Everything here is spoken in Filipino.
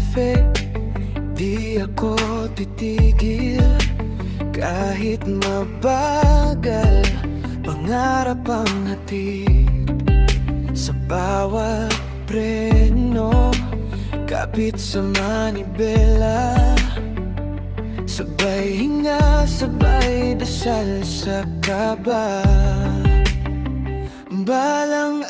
traffic, di ako titigil. Kahit mabagal, pangarap ang hatid. Sa bawat preno, kapit sa manibela. Sabay hinga, sabay dasal sa kaba. Balang